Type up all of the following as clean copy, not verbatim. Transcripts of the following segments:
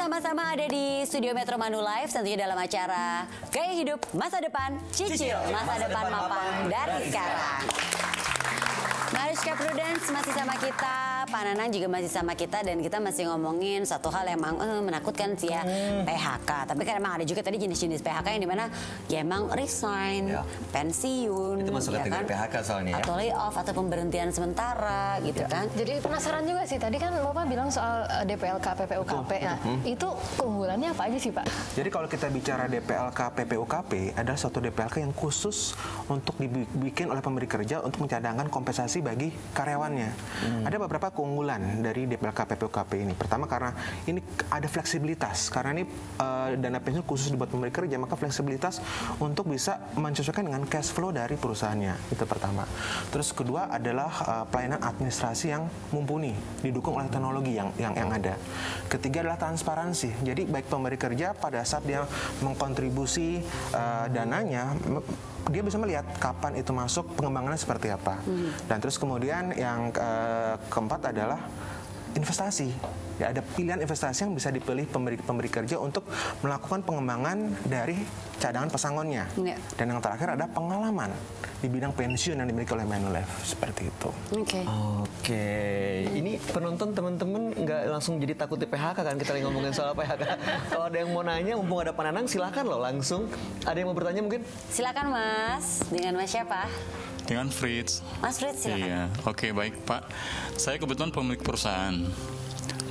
sama-sama ada di Studio Metro Manulife, tentunya dalam acara Gaya Hidup Masa Depan, Cicil Masa Depan Mapan dari sekarang. Mariska Prudence masih sama kita, Pak Nanang juga masih sama kita, dan kita masih ngomongin satu hal yang emang menakutkan sih ya, PHK. Tapi kan emang ada juga tadi jenis-jenis PHK yang dimana ya emang resign, pensiun, itu masuk ya kategori kan? PHK soalnya ya. Atau lay off atau pemberhentian sementara gitu kan. Jadi penasaran juga sih, tadi kan Bapak bilang soal DPLK, PPUKP. Nah, itu keunggulannya apa aja sih Pak? Jadi kalau kita bicara DPLK, PPUKP adalah suatu DPLK yang khusus untuk dibikin oleh pemberi kerja untuk mencadangkan kompensasi bagi karyawannya. Ada beberapa keunggulan dari DPLK, PPUKP ini. Pertama, karena ini ada fleksibilitas. Karena ini dana pensiun khusus dibuat pemberi kerja, maka fleksibilitas untuk bisa menyesuaikan dengan cash flow dari perusahaannya. Itu pertama. Terus kedua adalah pelayanan administrasi yang mumpuni, didukung oleh teknologi yang ada. Ketiga adalah transparansi. Jadi baik pemberi kerja pada saat dia mengkontribusi dananya, dia bisa melihat kapan itu masuk, pengembangannya seperti apa. Dan terus kemudian yang keempat adalah investasi. Ya, ada pilihan investasi yang bisa dipilih pemberi kerja untuk melakukan pengembangan dari cadangan pesangonnya. Dan yang terakhir ada pengalaman di bidang pensiun yang dimiliki oleh Manulife, seperti itu. Oke. Ini penonton teman-teman nggak langsung jadi takut di PHK kan, kita lagi ngomongin soal PHK. Kalau ada yang mau nanya, mumpung ada Pak Nanang, silakan loh langsung. Ada yang mau bertanya mungkin? Silakan Mas, dengan Mas siapa? Dengan Fritz. Mas Fritz, silakan. Iya, oke, baik Pak. Saya kebetulan pemilik perusahaan.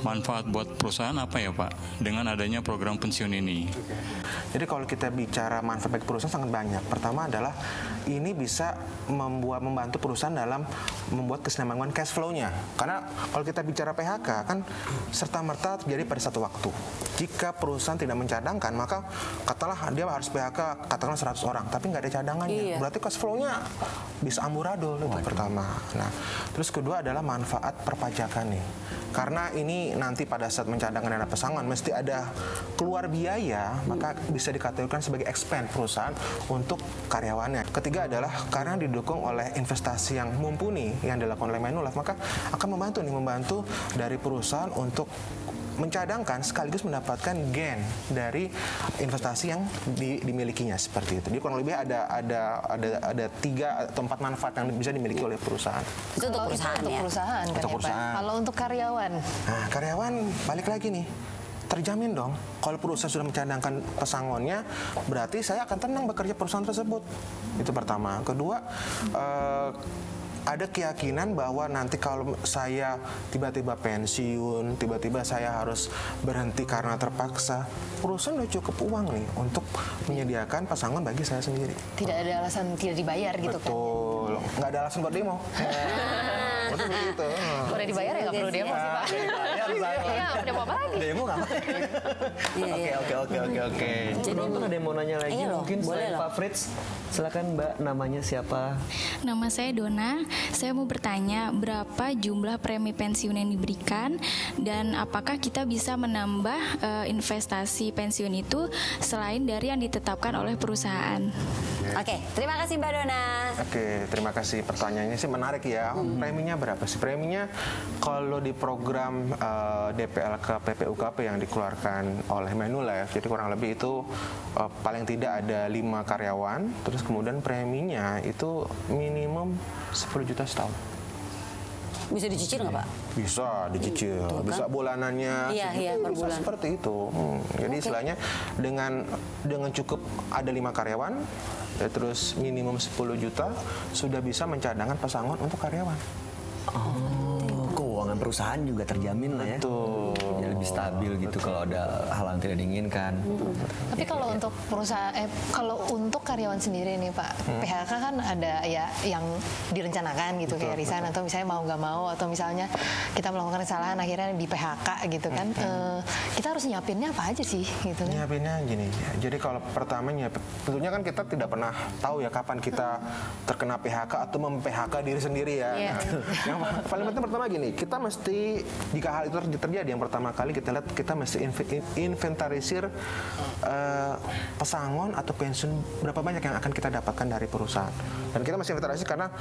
Manfaat buat perusahaan apa ya Pak dengan adanya program pensiun ini? Jadi kalau kita bicara manfaat bagi perusahaan sangat banyak. Pertama adalah ini bisa membantu perusahaan dalam membuat kesinambungan cash flow-nya. Karena kalau kita bicara PHK kan serta-merta terjadi pada satu waktu. Jika perusahaan tidak mencadangkan, maka katalah dia harus PHK katakanlah 100 orang, tapi nggak ada cadangannya. Berarti cash flow-nya bisa amburadul, itu pertama. Nah, terus kedua adalah manfaat perpajakan nih. Karena ini nanti pada saat mencadangkan dana pesangon mesti ada keluar biaya, maka bisa dikategorikan sebagai expense perusahaan untuk karyawannya. Ketiga adalah karena didukung oleh investasi yang mumpuni yang dilakukan oleh Manulife, maka akan membantu dari perusahaan untuk mencadangkan sekaligus mendapatkan gain dari investasi yang dimilikinya, seperti itu. Jadi kurang lebih ada 3 atau 4 manfaat yang bisa dimiliki oleh perusahaan. Itu untuk perusahaan, untuk perusahaan kan untuk ya perusahaan. Pak? Kalau untuk karyawan? Nah, karyawan balik lagi nih. Terjamin dong, kalau perusahaan sudah mencadangkan pesangonnya, berarti saya akan tenang bekerja perusahaan tersebut. Itu pertama. Kedua, ada keyakinan bahwa nanti kalau saya tiba-tiba pensiun, tiba-tiba saya harus berhenti karena terpaksa, perusahaan udah cukup uang nih untuk menyediakan pesangon bagi saya sendiri. Tidak ada alasan tidak dibayar gitu kan? Betul, nggak ada alasan buat demo. Betul begitu. Udah dibayar ya nggak perlu demo sih Pak. Iya, demo apa lagi? Demo nggak? Oke. Penonton ada yang mau nanya lagi mungkin selain Pak Fritz? Silakan Mbak, namanya siapa? Nama saya Dona. Saya mau bertanya berapa jumlah premi pensiun yang diberikan dan apakah kita bisa menambah investasi pensiun itu selain dari yang ditetapkan oleh perusahaan. Oke, terima kasih Mbak Dona. Oke, terima kasih, pertanyaannya sih menarik ya. Preminya berapa sih? Preminya kalau di program DPLK PPUKP yang dikeluarkan oleh Manulife, jadi kurang lebih itu paling tidak ada 5 karyawan, terus kemudian preminya itu minimum 10 juta setahun. Bisa dicicil nggak Pak? Bisa dicicil, bisa bulanannya, per bisa bulan. seperti itu. Jadi istilahnya dengan cukup ada 5 karyawan, terus minimum 10 juta sudah bisa mencadangkan pesangon untuk karyawan. Keuangan perusahaan juga terjamin lah ya. Betul. Ya, lebih stabil gitu kalau ada hal yang tidak diinginkan. Tapi kalau untuk perusahaan, kalau untuk karyawan sendiri nih Pak, PHK kan ada ya yang direncanakan gitu, kayak resign atau misalnya mau nggak mau, atau misalnya kita melakukan kesalahan akhirnya di PHK gitu kan. Kita harus nyiapinnya apa aja sih gitu kan? Nyiapinnya gini, jadi kalau pertamanya tentunya kan kita tidak pernah tahu ya kapan kita terkena PHK atau mem-PHK diri sendiri ya. Yang paling penting pertama gini, kita mesti jika hal itu terjadi, yang pertama kali paling kita lihat kita mesti inventarisir pesangon atau pensiun berapa banyak yang akan kita dapatkan dari perusahaan. Dan kita mesti inventarisir karena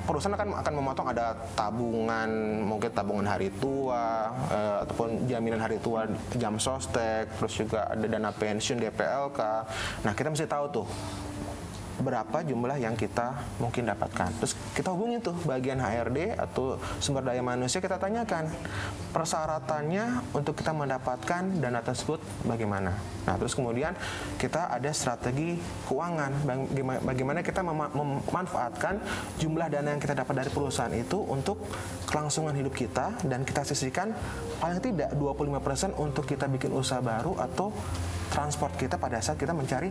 perusahaan akan memotong ada tabungan, mungkin tabungan hari tua ataupun jaminan hari tua, jam sostek, terus juga ada dana pensiun DPLK. Nah, kita mesti tahu tuh berapa jumlah yang kita mungkin dapatkan. Terus kita hubungi tuh bagian HRD atau sumber daya manusia, kita tanyakan persyaratannya untuk kita mendapatkan dana tersebut bagaimana. Nah, terus kemudian kita ada strategi keuangan, bagaimana kita memanfaatkan jumlah dana yang kita dapat dari perusahaan itu untuk kelangsungan hidup kita, dan kita sisihkan paling tidak 25% untuk kita bikin usaha baru atau transport kita pada saat kita mencari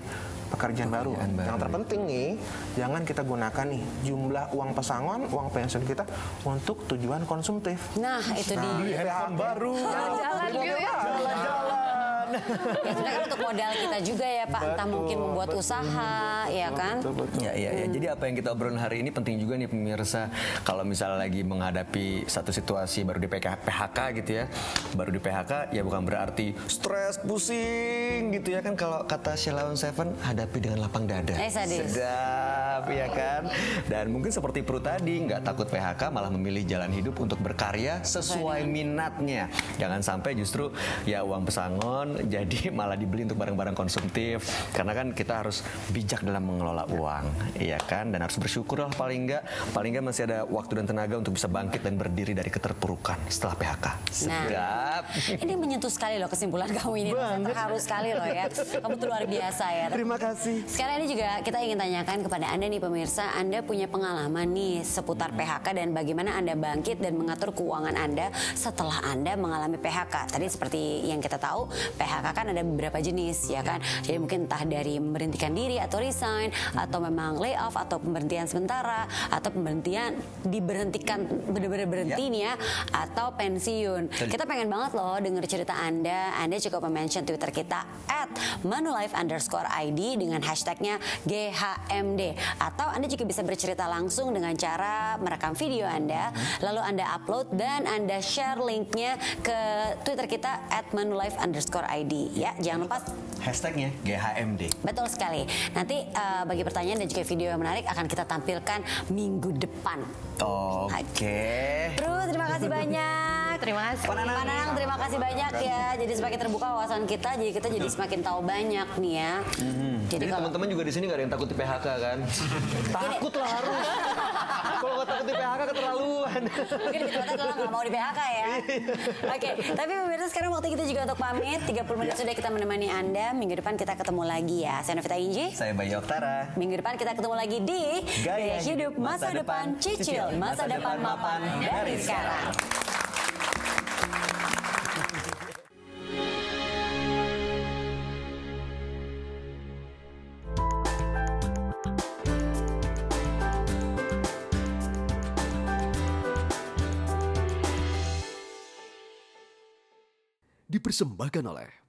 pekerjaan baru. Yang terpenting nih, jangan kita gunakan nih jumlah uang pesangon, uang pensiun kita untuk tujuan konsumtif. Nah, itu dia. handphone baru. Jalan-jalan gitu ya. Ya sebenarnya kan untuk modal kita juga ya Pak, entah mungkin membuat usaha, ya kan? Ya. Jadi apa yang kita obrolin hari ini penting juga nih pemirsa. Kalau misalnya lagi menghadapi satu situasi baru di PHK gitu ya, baru di PHK ya bukan berarti stres, pusing gitu ya kan. Kalau kata Sheila Seven, hadapi dengan lapang dada. Sedap ya kan. Dan mungkin seperti Pru tadi, nggak takut PHK, malah memilih jalan hidup untuk berkarya sesuai minatnya. Jangan sampai justru ya uang pesangon jadi malah dibeli untuk barang-barang konsumtif, karena kan kita harus bijak dalam mengelola uang, iya kan, dan harus bersyukur lah paling enggak masih ada waktu dan tenaga untuk bisa bangkit dan berdiri dari keterpurukan setelah PHK. Sedap. Nah, ini menyentuh sekali loh kesimpulan kamu ini, terharu sekali loh ya. Kamu tuh luar biasa ya. Terima kasih. Sekarang ini juga kita ingin tanyakan kepada Anda nih pemirsa, Anda punya pengalaman nih seputar PHK dan bagaimana Anda bangkit dan mengatur keuangan Anda setelah Anda mengalami PHK. Tadi seperti yang kita tahu, PHK kan ada beberapa jenis ya kan. Jadi mungkin entah dari memberhentikan diri atau resign, atau memang layoff atau pemberhentian sementara, atau diberhentikan benar-benar berhenti nih ya, atau pensiun. Kita pengen banget loh denger cerita Anda. Anda cukup mention Twitter kita @manulife_id dengan hashtagnya GHMD, atau Anda juga bisa bercerita langsung dengan cara merekam video Anda, lalu Anda upload dan Anda share linknya ke Twitter kita @manulife_id. Ya, jangan lupa hashtagnya GHMD. Betul sekali. Nanti bagi pertanyaan dan juga video yang menarik akan kita tampilkan minggu depan. Oke. Pru, terima kasih banyak. Terima kasih. Pananang, terima kasih banyak ya. Jadi semakin terbuka wawasan kita, jadi kita jadi semakin tahu banyak nih ya. Jadi teman-teman juga di sini nggak ada yang takut di PHK kan? Takut lah harus. Kalau nggak takut di PHK keterlaluan. Mungkin di tempat kalau nggak mau di PHK ya. Oke, tapi pemirsa sekarang waktu kita juga untuk pamit. 30 menit sudah kita menemani Anda. Minggu depan kita ketemu lagi ya. Saya Novita Inji. Saya Bayu Oktara. Minggu depan kita ketemu lagi di Gaya Hidup Masa Depan Cicil. Masa depan mapan dari sekarang. Dipersembahkan oleh